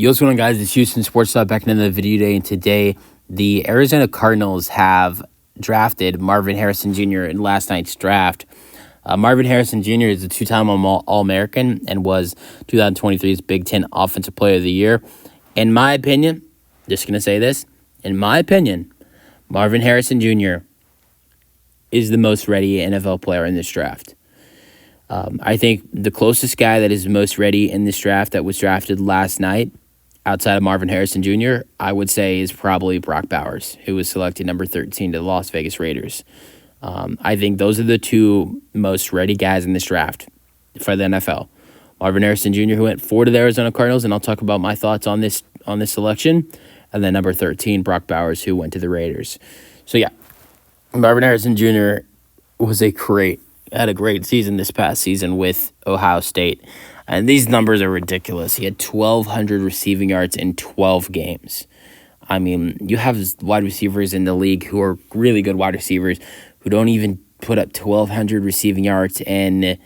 Yo, what's going on, guys? It's Houston Sports Talk back into the video day, and today the Arizona Cardinals have drafted Marvin Harrison Jr. in last night's draft. Marvin Harrison Jr. is a two-time All-American and was 2023's Big Ten Offensive Player of the Year. In my opinion, just going to say this, in my opinion, Marvin Harrison Jr. is the most ready NFL player in this draft. I think the closest guy that is most ready in this draft that was drafted last night, outside of Marvin Harrison Jr., I would say is probably Brock Bowers, who was selected number 13 to the Las Vegas Raiders. I think those are the two most ready guys in this draft for the NFL. Marvin Harrison Jr., who went 4 to the Arizona Cardinals, and I'll talk about my thoughts on this selection. And then number 13, Brock Bowers, who went to the Raiders. So yeah, Marvin Harrison Jr. had a great season this past season with Ohio State. And these numbers are ridiculous. He had 1,200 receiving yards in 12 games. I mean, you have wide receivers in the league who are really good wide receivers who don't even put up 1,200 receiving yards in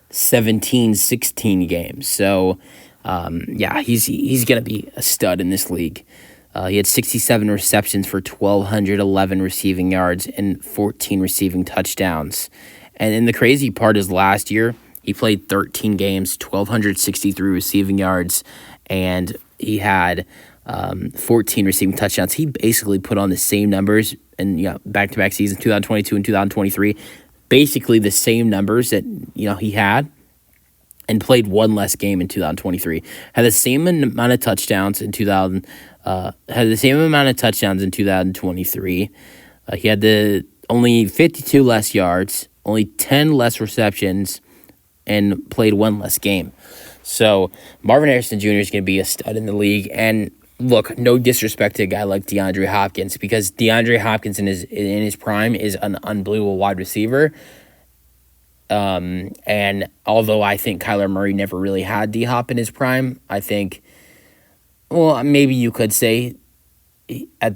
17, 16 games. So, he's going to be a stud in this league. He had 67 receptions for 1,211 receiving yards and 14 receiving touchdowns. And then the crazy part is last year, he played 13 games, 1,263 receiving yards, and he had 14 receiving touchdowns. He basically put on the same numbers in back-to-back seasons, 2022 and 2023, basically the same numbers that he had, and played one less game in 2023. Had the same amount of touchdowns in 2023. He had only 52 less yards, only 10 less receptions, and played one less game. So Marvin Harrison Jr. is going to be a stud in the league. And look, no disrespect to a guy like DeAndre Hopkins, because DeAndre Hopkins in his prime is an unbelievable wide receiver. And although I think Kyler Murray never really had D-Hop in his prime, I think maybe you could say I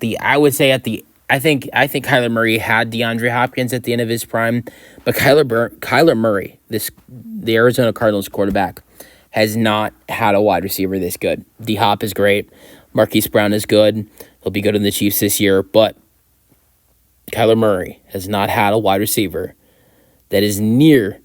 think Kyler Murray had DeAndre Hopkins at the end of his prime, but Kyler Murray, the Arizona Cardinals quarterback, has not had a wide receiver this good. D-Hop is great. Marquise Brown is good. He'll be good in the Chiefs this year, but Kyler Murray has not had a wide receiver that is near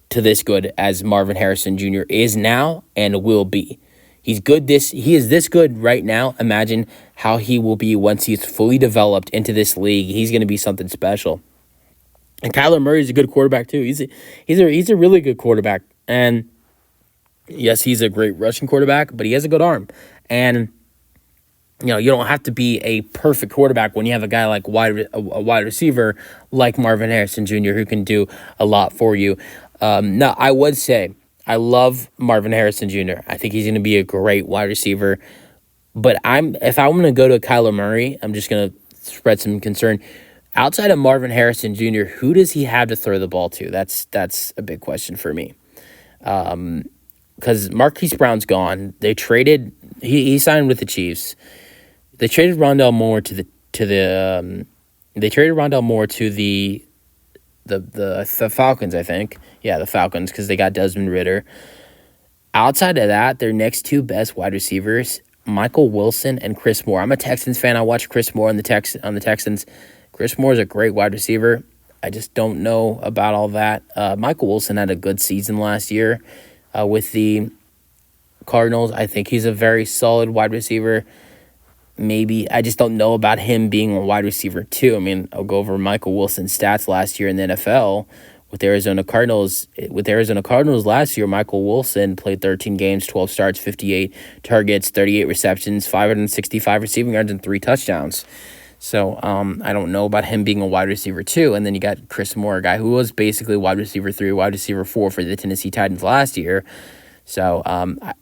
to this good as Marvin Harrison Jr. is now and will be. He is this good right now. Imagine how he will be once he's fully developed into this league. He's going to be something special. And Kyler Murray is a good quarterback too. He's a really good quarterback. And yes, he's a great rushing quarterback, but he has a good arm. And you don't have to be a perfect quarterback when you have a guy like a wide receiver like Marvin Harrison Jr. who can do a lot for you. Now, I would say I love Marvin Harrison Jr. I think he's going to be a great wide receiver. But if I'm going to go to Kyler Murray, I'm just going to spread some concern. Outside of Marvin Harrison Jr., who does he have to throw the ball to? That's a big question for me. Because Marquise Brown's gone. They traded. He signed with the Chiefs. They traded Rondale Moore to the Falcons, I think. Yeah, the Falcons, because they got Desmond Ridder. Outside of that, their next two best wide receivers, Michael Wilson and Chris Moore. I'm a Texans fan. I watch Chris Moore on the Texans. Chris Moore is a great wide receiver. I just don't know about all that. Michael Wilson had a good season last year with the Cardinals. I think he's a very solid wide receiver. Maybe I just don't know about him being a wide receiver too. I mean, I'll go over Michael Wilson's stats last year in the NFL with the Arizona Cardinals. With the Arizona Cardinals last year, Michael Wilson played 13 games, 12 starts, 58 targets, 38 receptions, 565 receiving yards, and 3 touchdowns. So I don't know about him being a wide receiver too. And then you got Chris Moore, a guy who was basically wide receiver 3, wide receiver 4 for the Tennessee Titans last year. So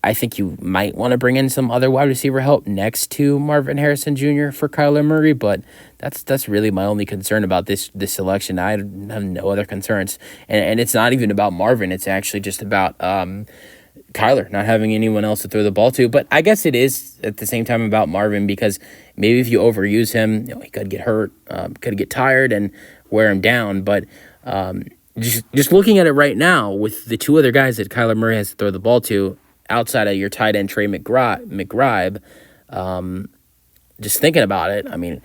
I think you might want to bring in some other wide receiver help next to Marvin Harrison Jr. for Kyler Murray, but that's really my only concern about this selection. I have no other concerns, and it's not even about Marvin. It's actually just about Kyler not having anyone else to throw the ball to. But I guess it is at the same time about Marvin, because maybe if you overuse him, he could get hurt, could get tired and wear him down. But just looking at it right now with the two other guys that Kyler Murray has to throw the ball to, outside of your tight end Trey McBride, just thinking about it, I mean,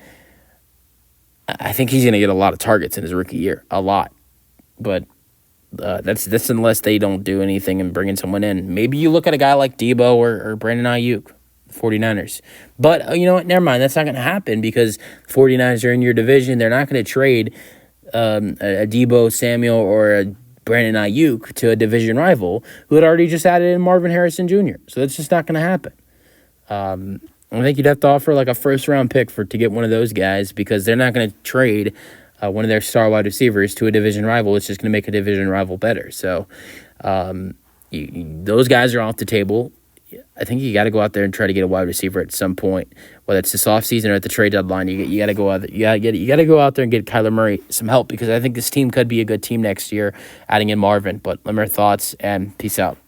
I think he's going to get a lot of targets in his rookie year, a lot. But that's unless they don't do anything and bringing someone in. Maybe you look at a guy like Debo or Brandon Ayuk, 49ers. But you know what? Never mind. That's not going to happen because 49ers are in your division. They're not going to trade a Debo Samuel or a Brandon Ayuk to a division rival who had already just added in Marvin Harrison Jr. So that's just not going to happen. I think you'd have to offer like a first-round pick to get one of those guys because they're not going to trade one of their star wide receivers to a division rival. It's just going to make a division rival better. So those guys are off the table. I think you got to go out there and try to get a wide receiver at some point, whether it's this offseason or at the trade deadline. You got to go out. You got to go out there and get Kyler Murray some help because I think this team could be a good team next year, adding in Marvin. But let me know your thoughts and peace out.